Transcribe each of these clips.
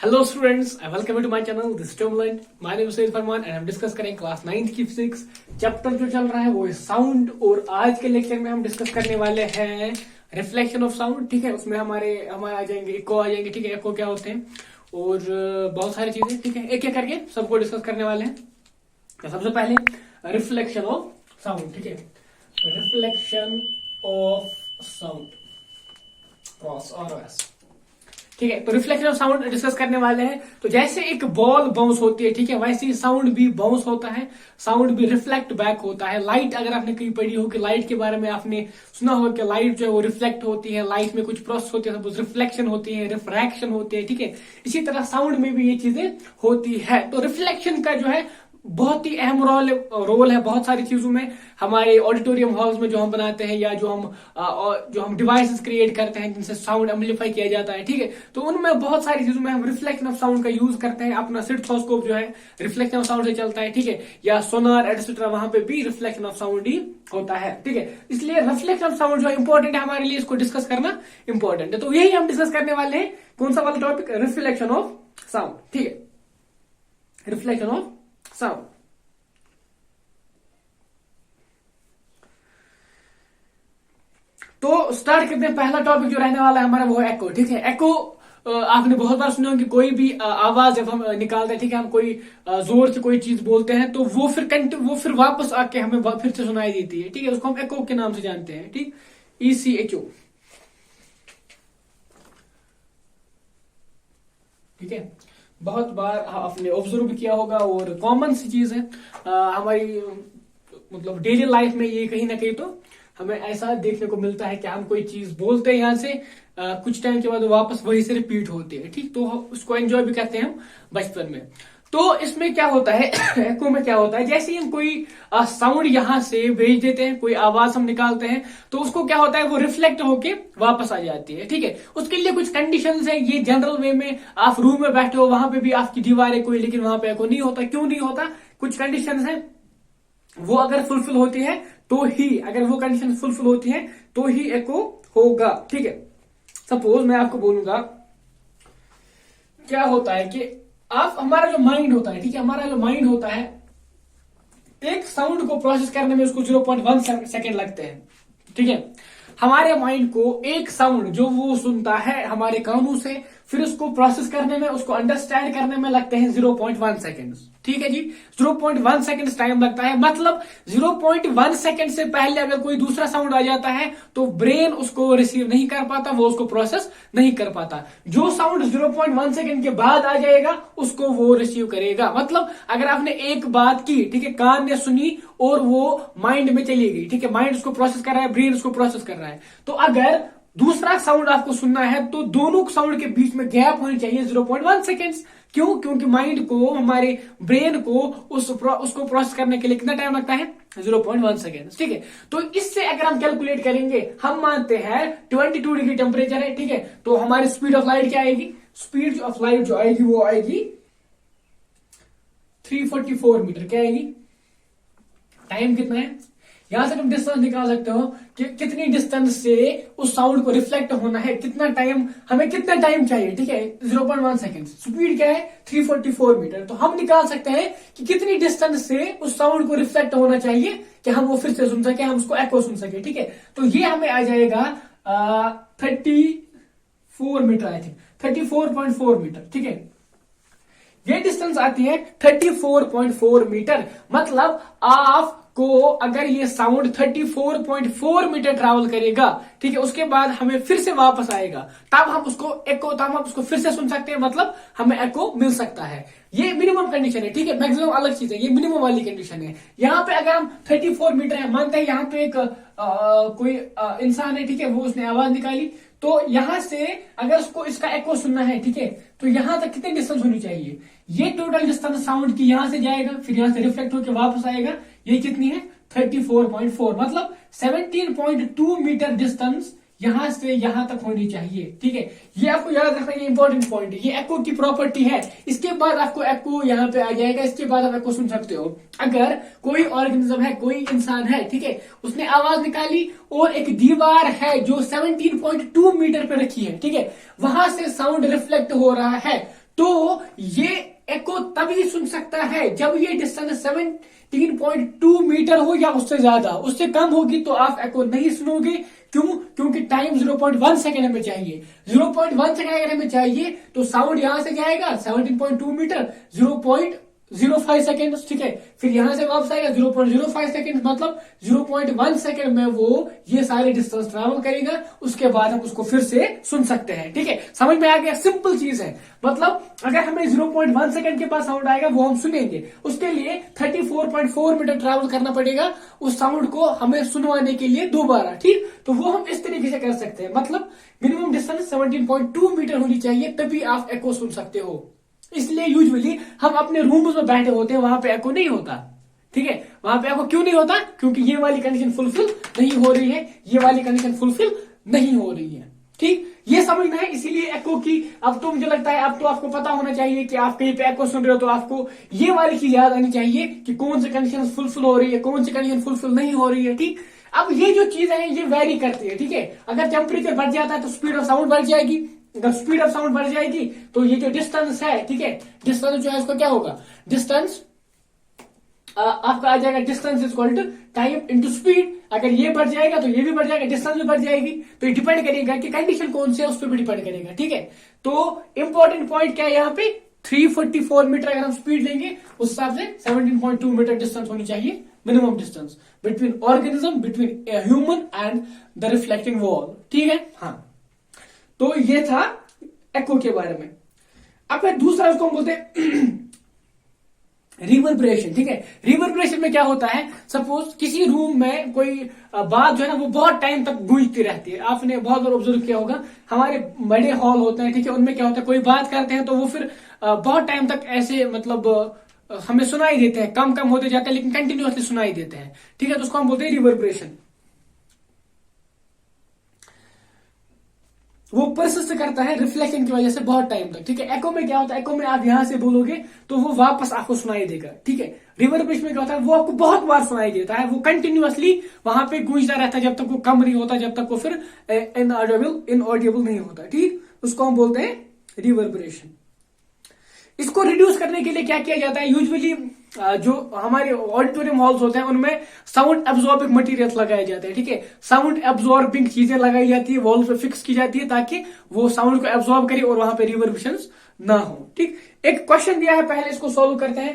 Hello students, and welcome to my channel. This is Tomalant. My name is Syed Farman and हम discuss करेंगे class 9th की physics chapter जो चल रहा है वो है साउंड। और आज के लेक्चर में हम डिस्कस करने वाले हैं रिफ्लेक्शन ऑफ साउंड। ठीक है, उसमें हमारे आ जाएंगे इको आ जाएंगे। ठीक है, इको क्या होते हैं और बहुत सारी चीजें। ठीक है, एक एक करके सबको डिस्कस करने वाले हैं। तो सबसे पहले रिफ्लेक्शन ऑफ साउंड। ठीक है, रिफ्लेक्शन ऑफ साउंड क्रॉस और एस। ठीक है, तो रिफ्लेक्शन ऑफ साउंड डिस्कस करने वाले हैं। तो जैसे एक बॉल बाउंस होती है, ठीक है, वैसे ही साउंड भी बाउंस होता है, साउंड भी रिफ्लेक्ट बैक होता है। लाइट अगर आपने कहीं पढ़ी हो कि लाइट के बारे में आपने सुना होगा कि लाइट जो है वो रिफ्लेक्ट होती है, लाइट में कुछ प्रोसेस होती है, रिफ्लेक्शन होती है, रिफ्रैक्शन होती है। ठीक है, इसी तरह साउंड में भी ये चीजें होती है। तो रिफ्लेक्शन का जो है बहुत ही अहम रोल है बहुत सारी चीजों में। हमारे ऑडिटोरियम हॉल्स में जो हम बनाते हैं या जो हम डिवाइसेस क्रिएट करते हैं जिनसे साउंड एम्पलीफाई किया जाता है, ठीक है, तो उनमें बहुत सारी चीजों में हम रिफ्लेक्शन ऑफ साउंड का यूज करते हैं। अपना स्टेथोस्कोप जो है रिफ्लेक्शन ऑफ साउंड से चलता है, ठीक है, या सोनार एटसेट्रा, वहां पे भी रिफ्लेक्शन ऑफ साउंड ही होता है। ठीक है, इसलिए रिफ्लेक्शन ऑफ साउंड जो है इंपॉर्टेंट है हमारे लिए, इसको डिस्कस करना इंपॉर्टेंट है। तो यही हम डिस्कस करने वाले हैं। कौन सा वाला टॉपिक? Reflection of sound. ठीक है, रिफ्लेक्शन ऑफ साउंड। तो स्टार्ट करते हैं। पहला टॉपिक जो रहने वाला है हमारा वो है एको। ठीक है, एको आपने बहुत बार सुना कि कोई भी आवाज जब हम निकालते हैं, ठीक है, हम कोई जोर से कोई चीज बोलते हैं तो वो फिर वापस आके हमें फिर से सुनाई देती है। ठीक है, उसको हम एको के नाम से जानते हैं। ठीक, ECHO। ठीक है, बहुत बार आपने ऑब्जर्व भी किया होगा और कॉमन सी चीज है हमारी मतलब डेली लाइफ में। ये कहीं ना कहीं तो हमें ऐसा देखने को मिलता है कि हम कोई चीज बोलते हैं यहां से कुछ टाइम के बाद वापस वही से रिपीट होती है। ठीक, तो उसको एंजॉय भी करते हैं हम बचपन में। तो इसमें क्या होता है एको में क्या होता है, जैसे ही हम कोई साउंड यहां से भेज देते हैं, कोई आवाज हम निकालते हैं, तो उसको क्या होता है वो रिफ्लेक्ट होके वापस आ जाती है। ठीक है, उसके लिए कुछ कंडीशंस है। ये जनरल वे में आप रूम में बैठे हो, वहां पे भी आपकी दीवार है कोई, लेकिन वहां पे एको नहीं होता। क्यों नहीं होता? कुछ कंडीशंस है, वो अगर फुलफिल होती है तो ही, अगर वो कंडीशन फुलफिल होती है तो ही एको होगा। ठीक है, सपोज मैं आपको बोलूंगा क्या होता है कि हमारा जो माइंड होता है, ठीक है, हमारा जो माइंड होता है एक साउंड को प्रोसेस करने में उसको 0.1 सेकेंड लगते हैं। ठीक है, हमारे माइंड को एक साउंड जो वो सुनता है हमारे कानों से, फिर उसको प्रोसेस करने में, उसको अंडरस्टैंड करने में लगते हैं 0.1 सेकेंड। ठीक है जी, 0.1 सेकेंड टाइम लगता है। मतलब 0.1 सेकेंड से पहले अगर कोई दूसरा साउंड आ जाता है तो ब्रेन उसको रिसीव नहीं कर पाता, वो उसको प्रोसेस नहीं कर पाता। जो साउंड 0.1 सेकेंड के बाद आ जाएगा उसको वो रिसीव करेगा। मतलब अगर आपने एक बात की, ठीक है, कान ने सुनी और वो माइंड में चली गई, ठीक है, माइंड उसको प्रोसेस कर रहा है, ब्रेन उसको प्रोसेस कर रहा है। तो अगर दूसरा साउंड आपको सुनना है तो दोनों साउंड के बीच में गैप होनी चाहिए 0.1 सेकेंड्स। क्यों? क्योंकि माइंड को, हमारे ब्रेन को उसको प्रोसेस करने के लिए कितना टाइम लगता है? 0.1 सेकेंड। ठीक है, तो इससे अगर हम कैलकुलेट करेंगे, हम मानते हैं 22 डिग्री टेम्परेचर है, ठीक है, तो हमारी स्पीड ऑफ लाइट क्या आएगी? स्पीड ऑफ लाइट जो आएगी वो आएगी 344 मीटर। क्या आएगी? टाइम कितना है? यहां से तुम डिस्टेंस निकाल सकते हो कि कितनी डिस्टेंस से उस साउंड को रिफ्लेक्ट होना है, कितना टाइम, हमें कितना टाइम चाहिए। ठीक है, 0.1 सेकेंड। स्पीड क्या है? 344 मीटर। तो हम निकाल सकते हैं कि कितनी डिस्टेंस से उस साउंड को रिफ्लेक्ट होना चाहिए कि हम वो फिर से सुन सके, हम उसको एको सुन सके। ठीक है, तो ये हमें आ जाएगा 34 मीटर, आई थिंक 34.4 मीटर। ठीक है, ये डिस्टेंस आती है 34.4 मीटर। मतलब आपको अगर ये साउंड 34.4 मीटर ट्रैवल करेगा, ठीक है, उसके बाद हमें फिर से वापस आएगा, तब हम उसको फिर से सुन सकते हैं, मतलब हमें एको मिल सकता है। ये मिनिमम कंडीशन है। ठीक है, मैक्सिमम अलग चीज है, ये मिनिमम वाली कंडीशन है। यहाँ पे अगर हम 34 मीटर है, मानते हैं यहाँ पे एक कोई इंसान है, ठीक है, वो उसने आवाज निकाली, तो यहां से अगर उसको इसका एको सुनना है, ठीक है, तो यहां तक कितनी डिस्टेंस होनी चाहिए? ये टोटल डिस्टेंस साउंड की यहां से जाएगा, फिर यहां से रिफ्लेक्ट होकर वापस आएगा, ये कितनी है? 34.4। मतलब 17.2 मीटर डिस्टेंस यहां से यहां तक होनी चाहिए। ठीक है, ये आपको याद रखना, ये इंपॉर्टेंट पॉइंट है, ये एको की प्रॉपर्टी है। इसके बाद आपको एको यहां पे आ जाएगा, इसके बाद आप एको सुन सकते हो। अगर कोई ऑर्गेनिज्म है, कोई इंसान है, ठीक है, उसने आवाज निकाली और एक दीवार है जो 17.2 मीटर पे रखी है, ठीक है, वहां से साउंड रिफ्लेक्ट हो रहा है, तो ये एको तभी सुन सकता है जब ये डिस्टेंस 17.2 मीटर हो या उससे ज्यादा। उससे कम होगी तो आप एको नहीं सुनोगे। क्यों? क्योंकि टाइम 0.1 सेकेंड हमें चाहिए। 0.1 सेकेंड अगर हमें चाहिए तो साउंड यहां से जाएगा 17.2 मीटर 0.05 सेकेंड, ठीक है। फिर यहां से वापस आएगा 0.05 सेकेंड, मतलब 0.1 सेकेंड में वो ये सारे डिस्टेंस ट्रैवल करेगा। उसके बाद हम उसको फिर से सुन सकते हैं, ठीक है। समझ में आ गया? सिंपल चीज है। मतलब अगर हमें 0.1 सेकेंड के पास साउंड आएगा वो हम सुनेंगे। उसके लिए 34.4 मीटर ट्रैवल करना पड़ेगा उस साउंड को हमें सुनवाने के लिए दोबारा, ठीक। तो वो हम इस तरीके से कर सकते हैं। मतलब मिनिमम डिस्टेंस 17.2 मीटर होनी चाहिए तभी आप एको सुन सकते हो। इसलिए यूजुअली हम अपने रूम्स में बैठे होते हैं, वहां पे एको नहीं होता, ठीक है। वहां पे एको क्यों नहीं होता? क्योंकि ये वाली कंडीशन फुलफिल नहीं हो रही है, ये वाली कंडीशन फुलफिल नहीं हो रही है, ठीक। ये समझना है। इसीलिए एको की अब तो मुझे लगता है अब तो आपको पता होना चाहिए कि आप कहीं पे एको सुन रहे हो तो आपको ये वाली चीज याद आनी चाहिए कि कौन सी कंडीशन फुलफिल हो रही है, कौन सी कंडीशन फुलफिल नहीं हो रही है, ठीक। अब ये जो चीज है ये वेरी करती है, ठीक है। अगर टेम्परेचर बढ़ जाता है तो स्पीड ऑफ साउंड बढ़ जाएगी। अगर स्पीड ऑफ साउंड बढ़ जाएगी तो ये जो डिस्टेंस है, ठीक है, डिस्टेंस जो है इसको क्या होगा? डिस्टेंस आपका आ जाएगा distance is equal to time into speed. अगर ये बढ़ जाएगा तो ये भी बढ़ जाएगा, डिस्टेंस भी बढ़ जाएगी। तो ये डिपेंड करेगा कि कंडीशन कौन सी है, उस पर भी डिपेंड करेगा, ठीक है। तो इंपॉर्टेंट पॉइंट क्या है यहाँ पे? 344 मीटर अगर हम स्पीड लेंगे उस हिसाब से 17.2 मीटर डिस्टेंस होनी चाहिए minimum distance between organism, between human and the reflecting wall, ठीक है। हाँ, तो ये था एको के बारे में। अब मैं दूसरा उसको हम बोलते हैं रिवर्बरेशन, ठीक है। रिवर्बरेशन में क्या होता है? सपोज किसी रूम में कोई बात जो है ना वो बहुत टाइम तक गूंजती रहती है। आपने बहुत बार ऑब्जर्व किया होगा, हमारे बड़े हॉल होते हैं, ठीक है, उनमें क्या होता है कोई बात करते हैं तो वो फिर बहुत टाइम तक ऐसे मतलब हमें सुनाई देते हैं, कम कम होते जाते हैं लेकिन कंटिन्यूअसली सुनाई देते हैं, ठीक है। तो उसको हम बोलते हैं रिवर्बरेशन। वो परसिस्ट करता है रिफ्लेक्शन की वजह से बहुत टाइम तक, ठीक है। एको में क्या होता है? एको में आप यहां से बोलोगे तो वो वापस आपको सुनाई देगा, ठीक है। रिवर्बरेशन में क्या होता है? वो आपको बहुत बार सुनाई देता है, वो कंटिन्यूअसली वहां पे गूंजता रहता है जब तक वो कम नहीं होता, जब तक वो फिर इनऑडिबल नहीं होता, ठीक। उसको हम बोलते हैं रिवर्बरेशन। इसको रिड्यूस करने के लिए क्या किया जाता है? यूजुअली जो हमारे ऑडिटोरियम हॉल्स होते हैं उनमें साउंड एब्जॉर्बिंग मटेरियल लगाए जाते हैं, ठीक है। साउंड एब्जॉर्बिंग चीजें लगाई जाती है, वॉल पे फिक्स की जाती है ताकि वो साउंड को एब्जॉर्ब करे और वहां पे रिवर्बरेशन ना हो, ठीक। एक क्वेश्चन दिया है, पहले इसको सॉल्व करते हैं।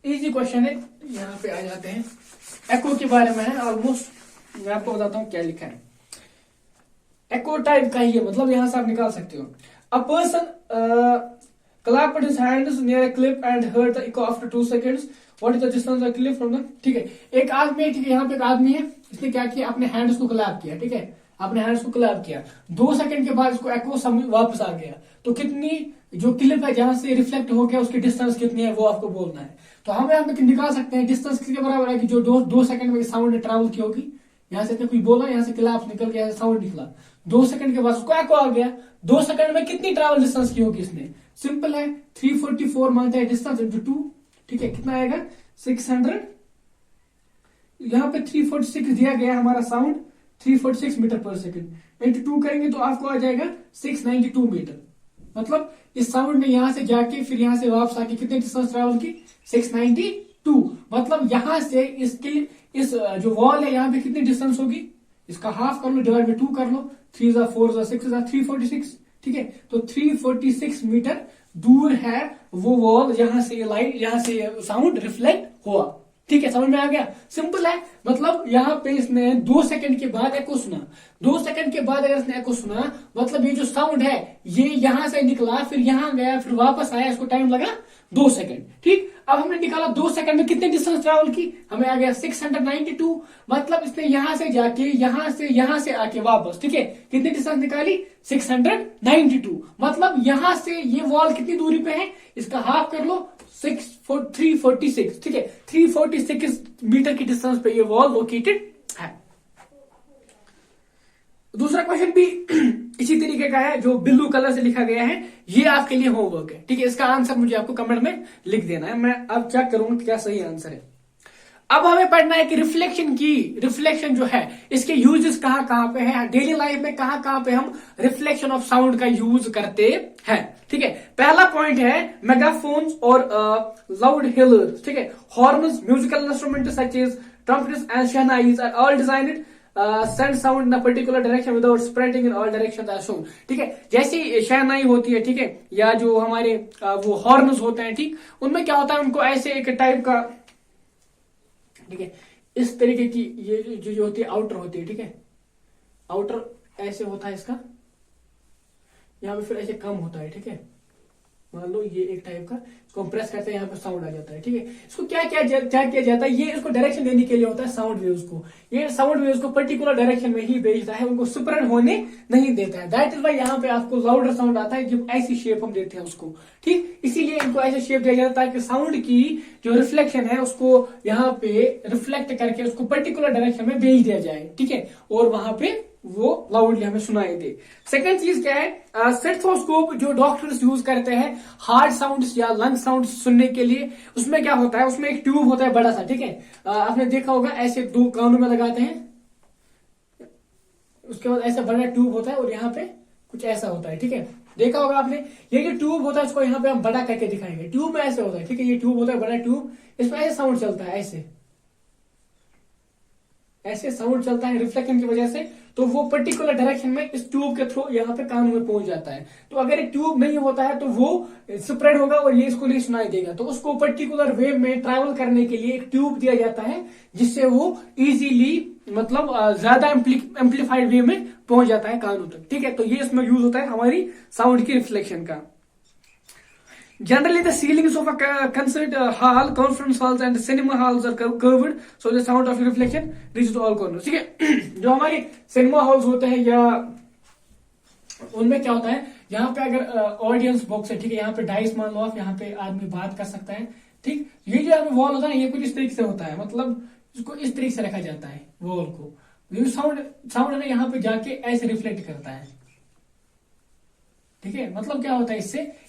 इजी क्वेश्चन है, यहाँ पे आ जाते हैं। एको के बारे में है ऑलमोस्ट, मैं आपको बताता हूँ क्या लिखा है। एको टाइप का ही है, मतलब यहां से आप निकाल सकते हो। A person clapped his hands near a cliff and heard the echo after 2 seconds. What is the distance of the cliff from the? ठीक है, एक आदमी है, ठीक है, यहाँ पे एक आदमी है, इसने क्या किया? अपने हैंड्स को क्लैप किया, ठीक है, अपने हैंड्स को क्लैप किया। 2 सेकंड के बाद इसको एको वापस आ गया। तो कितनी जो क्लिप है जहां से रिफ्लेक्ट हो गया उसकी डिस्टेंस कितनी है वो आपको बोलना है। तो हम यहाँ पे निकाल सकते हैं डिस्टेंस किसके बराबर है कि जो 2 सेकंड में साउंड ने ट्रेवल की होगी। यहाँ से कोई बोला, यहाँ से क्लैप निकल गया, साउंड निकला, 2 सेकंड के बाद उसको एको आ गया। 2 सेकंड में कितनी ट्रैवल डिस्टेंस की होगी इसने? सिंपल है, 344 मानते हैं डिस्टेंस इंटू 2, ठीक है, कितना आएगा? 600। यहाँ पे 346 दिया गया हमारा साउंड, 346 मीटर पर सेकंड इंटू 2 करेंगे तो आपको आ जाएगा 692 मीटर। मतलब इस साउंड ने यहां से जाके फिर यहां से वापस आके कितने डिस्टेंस ट्रैवल की? 692। मतलब यहां से इसकी इस जो वॉल है यहाँ पे कितनी डिस्टेंस होगी? इसका हाफ कर लो, डिवाइड बाय 2 कर लो, 3 जा 4 जा 6 जा 346, ठीक है। तो 346 मीटर दूर है वो वॉल जहां से लाइट, यहां से साउंड रिफ्लेक्ट हुआ, ठीक है। समझ में आ गया? सिंपल है। मतलब यहाँ पे इसने 2 सेकंड के बाद एको सुना। 2 सेकंड के बाद अगर इसने एको सुना मतलब ये जो साउंड है ये यहां से निकला, फिर यहां गया, फिर वापस आया, इसको टाइम लगा 2 सेकंड, ठीक। अब हमने निकाला 2 सेकंड में कितने डिस्टेंस ट्रैवल की, हमें आ गया 692। मतलब इसने यहां से जाके यहां से आके वापस, ठीक है, कितनी डिस्टेंस निकाली? 692। मतलब यहां से ये वॉल कितनी दूरी पे है? इसका हाफ कर लो, 346, ठीक है, 346 मीटर की डिस्टेंस पे ये वॉल लोकेटेड है। दूसरा क्वेश्चन भी इसी तरीके का है जो ब्लू कलर से लिखा गया है, ये आपके लिए होमवर्क है, ठीक है। इसका आंसर मुझे आपको कमेंट में लिख देना है, मैं अब चेक करूंगा क्या सही आंसर है। अब हमें पढ़ना है कि रिफ्लेक्शन जो है इसके यूजेस कहाँ कहाँ पे है, डेली लाइफ में कहाँ कहाँ पे हम रिफ्लेक्शन ऑफ साउंड का यूज करते हैं। ठीक है, पहला पॉइंट है मेगाफोन्स और लाउड हेलर्स। ठीक है, horns, musical instrument such as trumpets and shehnais are all designed send sound in a particular direction without spreading in all directions as shown. ठीक है, जैसी शहनाई होती है, ठीक है, या जो हमारे वो हॉर्न्स होते हैं, ठीक, उनमें क्या होता है, उनको ऐसे एक टाइप का, ठीक है, इस तरीके की ये जो होती है आउटर होती है, ठीक है, आउटर ऐसे होता है इसका, यहाँ पे फिर ऐसे कम होता है। ठीक है, मान लो ये एक टाइप का, इसको हम प्रेस करते हैं, यहाँ पे साउंड आ जाता है। ठीक है, इसको क्या किया जाता है, ये इसको डायरेक्शन देने के लिए होता है साउंड वेव्स को, ये साउंड वेव्स को पर्टिकुलर डायरेक्शन में ही भेजता है, उनको स्प्रेड होने नहीं देता है। दैट इज वाई यहाँ पे आपको लाउडर साउंड आता है जब ऐसी शेप हम देते हैं उसको। ठीक, इसीलिए इनको ऐसे शेप दिया जाता है कि साउंड की जो रिफ्लेक्शन है उसको यहाँ पे रिफ्लेक्ट करके उसको पर्टिकुलर डायरेक्शन में भेज दिया जाए। ठीक है, और वहां पे वो लाउडली हमें सुनाई दे। सेकंड चीज क्या है, स्टेथोस्कोप जो डॉक्टर्स यूज करते हैं हार्ट साउंड्स या लंग साउंड्स सुनने के लिए, उसमें क्या होता है, उसमें एक ट्यूब होता है बड़ा सा। ठीक है, आपने देखा होगा ऐसे दो कानों में लगाते हैं, उसके बाद ऐसा बड़ा ट्यूब होता है और यहाँ पे कुछ ऐसा होता है। ठीक है, देखा होगा आपने, ये जो ट्यूब होता है इसको यहाँ पे हम बड़ा करके दिखाएंगे। ट्यूब में ऐसे होता है, ठीक है, ये ट्यूब होता है बड़ा ट्यूब, इसमें ऐसे साउंड चलता है, ऐसे साउंड चलता है रिफ्लेक्शन की वजह से, तो वो पर्टिकुलर डायरेक्शन में इस ट्यूब के थ्रू यहाँ पे कान में पहुंच जाता है। तो अगर एक ट्यूब नहीं होता है तो वो स्प्रेड होगा और ये इसको नहीं सुनाई देगा। तो उसको पर्टिकुलर वेव में ट्रैवल करने के लिए एक ट्यूब दिया जाता है जिससे वो इजीली मतलब ज्यादा एम्पलीफाइड वे में पहुंच जाता है कानों तक। ठीक है, तो ये इसमें यूज होता है हमारी साउंड की रिफ्लेक्शन का। Generally, the ceilings of a concert hall, conference halls, and cinema halls are curved, so the sound of reflection reaches all corners. ठीक है, जो हमारे सिनेमा हॉल्स होते हैं या उनमें क्या होता है, यहाँ पे अगर ऑडियंस बॉक्स है, ठीक है, यहाँ पे डाइस मान लो आप, यहाँ पे आदमी बात कर सकता है। ठीक, ये जो यहाँ पे वॉल होता है ये कुछ इस तरीके से होता है, मतलब इसको इस तरीके से रखा जाता है वॉल को, साउंड है ना यहाँ पे जाके ऐसे रिफ्लेक्ट करता है। ठीक है, मतलब क्या होता है,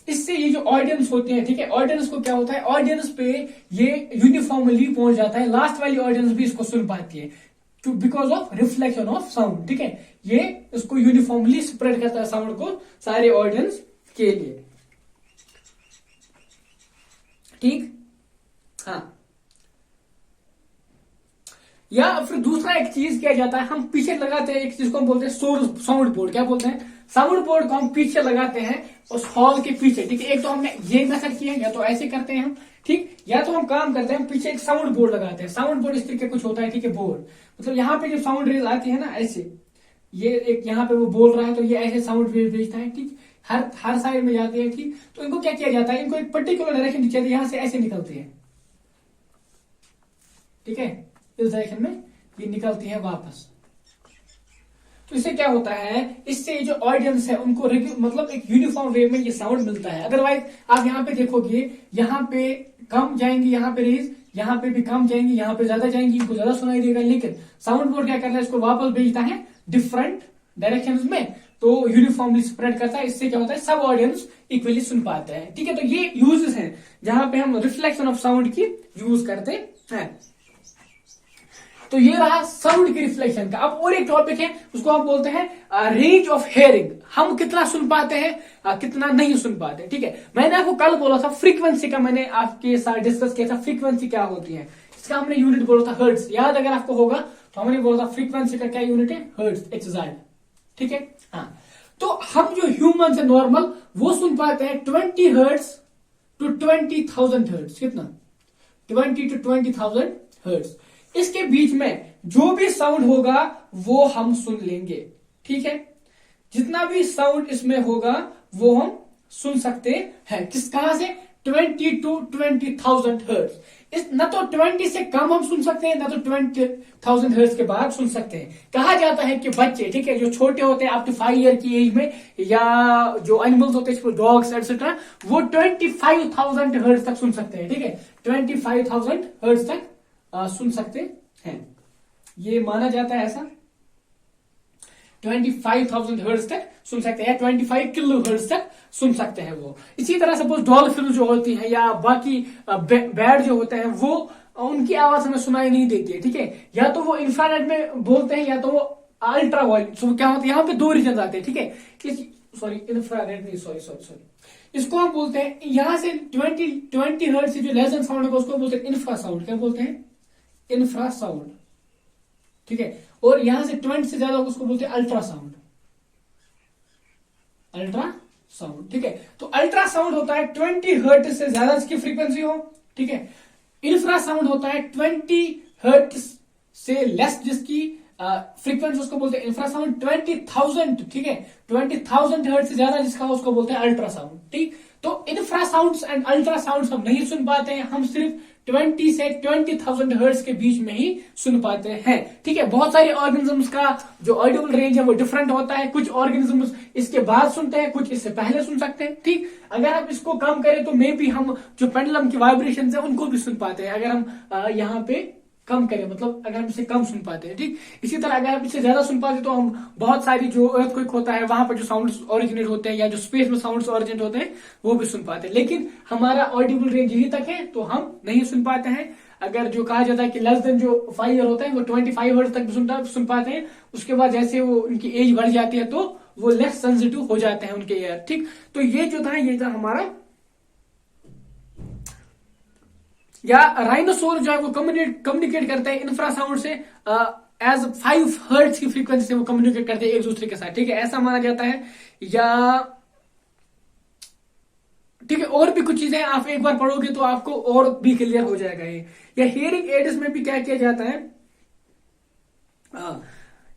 इससे ये जो ऑडियंस होते हैं, ठीक है, ऑडियंस को क्या होता है, ऑडियंस पे ये यूनिफॉर्मली पहुंच जाता है, लास्ट वाली ऑडियंस भी इसको सुन पाती है because of reflection of sound. ठीक है, ये इसको यूनिफॉर्मली स्प्रेड करता है साउंड को सारे ऑडियंस के लिए। ठीक, हाँ, या फिर दूसरा एक चीज किया जाता है, हम पीछे लगाते हैं एक चीज को हम बोलते हैं साउंड बोर्ड। क्या बोलते हैं, साउंड बोर्ड को हम पीछे लगाते हैं उस हॉल के पीछे। ठीक है, एक तो हमने ये मेथड किया, या तो ऐसे करते हैं हम, ठीक, या तो हम काम करते हैं पीछे एक साउंड बोर्ड लगाते हैं। साउंड बोर्ड इस तरीके कुछ होता है, ठीक है, बोर्ड मतलब यहाँ पे जो साउंड रेज आती है ना ऐसे, ये एक यहाँ पे वो बोल रहा है तो ये ऐसे साउंड वेव भेजता है। ठीक, हर साइड में जाते हैं। ठीक, तो इनको क्या किया जाता है, इनको एक पर्टिकुलर डायरेक्शन दी जाती है, यहाँ से ऐसे निकलती है। ठीक है, इस डायरेक्शन में ये निकलती है वापस। तो इससे क्या होता है, इससे जो ऑडियंस है उनको मतलब एक यूनिफॉर्म वे में ये साउंड मिलता है। अदरवाइज आप यहाँ पे देखोगे, यहाँ पे कम जाएंगी, यहाँ पे रेज, यहाँ पे भी कम जाएंगी, यहाँ पे ज्यादा जाएंगी, इनको ज्यादा सुनाई देगा। लेकिन साउंड बोर्ड क्या करता है, इसको वापस भेजता है डिफरेंट डायरेक्शंस में, तो यूनिफॉर्मली स्प्रेड करता है। इससे क्या होता है, सब ऑडियंस इक्वली सुन पाते हैं। ठीक है, तो ये यूजेस हैं जहां पे हम रिफ्लेक्शन ऑफ साउंड की यूज करते हैं। तो ये रहा साउंड की रिफ्लेक्शन का। अब और एक टॉपिक है, उसको हम बोलते हैं रेंज ऑफ हेयरिंग। हम कितना सुन पाते हैं, कितना नहीं सुन पाते। ठीक है, मैंने आपको कल बोला था फ्रीक्वेंसी का, मैंने आपके साथ डिस्कस किया था फ्रीक्वेंसी क्या होती है। इसका हमने यूनिट बोला था हर्ट्ज, याद अगर आपको होगा तो हमने बोला था फ्रीक्वेंसी का क्या यूनिट है, हर्ट्ज, HZ। ठीक है, हाँ, तो हम जो ह्यूमन है नॉर्मल, वो सुन पाते हैं 20 हर्ट्ज टू 20,000 हर्ट्ज। कितना, 20 to 20,000 हर्ट्ज। इसके बीच में जो भी साउंड होगा वो हम सुन लेंगे। ठीक है, जितना भी साउंड इसमें होगा वो हम सुन सकते हैं। किस कहां से, 20 to 20,000 हर्ट्ज। न तो 20 से कम हम सुन सकते हैं, न तो 20,000 हर्ट्ज के बाद सुन सकते हैं। कहा जाता है कि बच्चे, ठीक है, जो छोटे होते हैं अप टू 5 ईयर की एज में, या जो एनिमल्स होते हैं डॉग्स एटसेट्रा, वो 25,000 हर्ट्ज तक सुन सकते हैं। ठीक है, 25,000 हर्ट्ज तक सुन सकते हैं, ये माना जाता है ऐसा। 25,000 हर्ट्ज तक सुन सकते हैं, 25 किलो हर्ट्ज तक सुन सकते हैं वो। इसी तरह सपोज डॉल्फिन जो होती है या बाकी बैट जो होते हैं, वो उनकी आवाज हमें सुनाई नहीं देती है, ठीक है। या तो वो इंफ्रारेड में बोलते हैं या तो वो अल्ट्रा वायलेट। सो क्या होता है, यहाँ पे दो रीजन आते हैं, ठीक है। सॉरी इंफ्रारेड नहीं, सॉरी सॉरी सॉरी, इसको हम बोलते हैं यहाँ से 20 हर्ट्ज से जो लेजर साउंड है उसको बोलते हैं इंफ्रा साउंड। क्या बोलते हैं? इंफ्रा साउंड, ठीक है। और यहां से 20 से ज्यादा उसको बोलते हैं अल्ट्रासाउंड। अल्ट्रासाउंड, ठीक है। तो अल्ट्रासाउंड होता है 20 हर्ट्ज से ज्यादा इसकी फ्रीक्वेंसी हो, ठीक है। इंफ्रासाउंड होता है 20 हर्ट्ज से लेस जिसकी फ्रीक्वेंसी, उसको बोलते हैं इंफ्रासाउंड। 20,000, ठीक है, 20,000 हर्ट्ज से ज्यादा जिसका उसको बोलते हैं अल्ट्रासाउंड, ठीक। तो इंफ्रासाउंड्स एंड अल्ट्रासाउंड्स हम नहीं सुन पाते हैं, हम सिर्फ 20 से 20,000 हर्ट्ज के बीच में ही सुन पाते हैं, ठीक है। बहुत सारे ऑर्गेनिजम्स का जो ऑडिबल रेंज है वो डिफरेंट होता है। कुछ ऑर्गेनिजम्स इसके बाद सुनते हैं, कुछ इससे पहले सुन सकते हैं, ठीक। अगर हम इसको कम करें तो मे बी हम जो पेंडुलम की वाइब्रेशन है उनको भी सुन पाते हैं, अगर हम यहाँ पे कम करें, मतलब अगर हम इसे कम सुन पाते हैं, ठीक। इसी तरह अगर हम इसे ज्यादा सुन पाते हैं तो हम बहुत सारी जो अर्थक्वेक होता है वहां पर जो साउंड्स ओरिजिनेट होते हैं या जो स्पेस में साउंड्स ओरिजिनेट होते हैं वो भी सुन पाते हैं। लेकिन हमारा ऑडिबल रेंज यही तक है तो हम नहीं सुन पाते हैं। अगर जो कहा जाता है कि लेस देन जो 5 ईयर होता है वो 25 हर्ट्ज तक भी सुन पाते हैं। उसके बाद जैसे वो उनकी एज बढ़ जाती है तो वो लेस सेंसिटिव हो जाते हैं उनके ईयर, ठीक। तो ये जो था ये था हमारा, या राइनोसोर जो है वो कम्युनिकेट करते हैं इंफ्रासाउंड से एज 5 हर्ट्ज की फ्रीक्वेंसी से वो कम्युनिकेट करते हैं एक दूसरे के साथ, ठीक है, ऐसा माना जाता है। या ठीक है, और भी कुछ चीजें आप एक बार पढ़ोगे तो आपको और भी क्लियर हो जाएगा ये। या हियरिंग एड्स में भी क्या किया जाता है,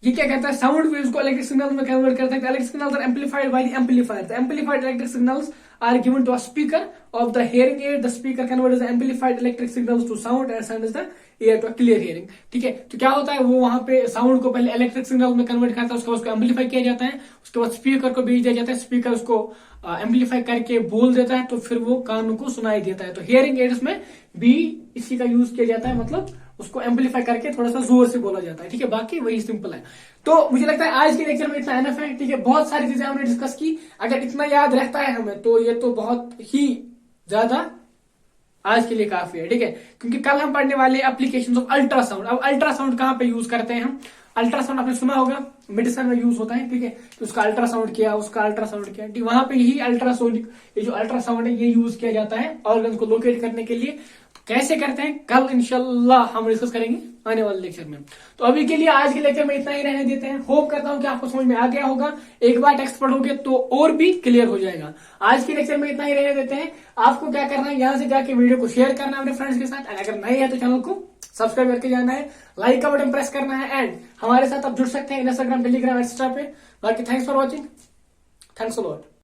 ये क्या कहता है, साउंड वेव्स को इलेक्ट्रिक सिग्नल में कन्वर्ट करता है। Electric signals are amplified by the amplifier. The amplified electric signals are given to a speaker of the hearing aid. The speaker converts the amplified electric signals to sound and sends the ear to a clear hearing, ठीक है। तो क्या होता है, वो वहां पे sound को पहले इलेक्ट्रिक सिग्नल में कन्वर्ट करता है, उसके बाद उसको एम्पलीफाई किया जाता है, उसके बाद स्पीकर को भेज दिया जाता है, स्पीकर उसको एम्पलीफाई करके बोल देता है तो फिर वो कान को सुनाई देता है। तो हियरिंग एड्स में भी इसी का यूज किया जाता है, मतलब उसको एम्पलीफाई करके थोड़ा सा जोर से बोला जाता है, ठीक है। बाकी वही सिंपल है। तो मुझे लगता है आज के लेक्चर में इतना एनफ है, ठीक है। बहुत सारी चीजें हमने डिस्कस की, अगर इतना याद रहता है हमें तो ये तो बहुत ही ज्यादा आज के लिए काफी है, ठीक है। क्योंकि कल हम पढ़ने वाले एप्लीकेशंस ऑफ अल्ट्रासाउंड। अब अल्ट्रासाउंड कहां पे यूज करते हैं हम? अल्ट्रासाउंड आपने सुना होगा मेडिसिन में यूज होता है, ठीक है। तो उसका अल्ट्रासाउंड किया, उसका अल्ट्रासाउंड किया, ठीक, वहां पे यही अल्ट्रासोनिक, ये जो अल्ट्रासाउंड है ये यूज किया जाता है ऑर्गन को लोकेट करने के लिए। कैसे करते हैं कल इंशाल्लाह हम डिस्कस करेंगे आने वाले लेक्चर में। तो अभी के लिए आज के लेक्चर में इतना ही रहने देते हैं। होप करता हूं कि आपको समझ में आ गया होगा। एक बार टेक्स्ट पढ़ोगे तो और भी क्लियर हो जाएगा। आज के लेक्चर में इतना ही रहने देते हैं। आपको क्या करना है, यहां से जाके वीडियो को शेयर करना है अपने फ्रेंड्स के साथ, एंड अगर नए है तो चैनल को सब्सक्राइब करके जाना है, लाइक का बटन प्रेस करना है, एंड हमारे साथ आप जुड़ सकते हैं इंस्टाग्राम, टेलीग्राम एक्सेट्रा पे। बाकी thanks for watching, thanks a lot.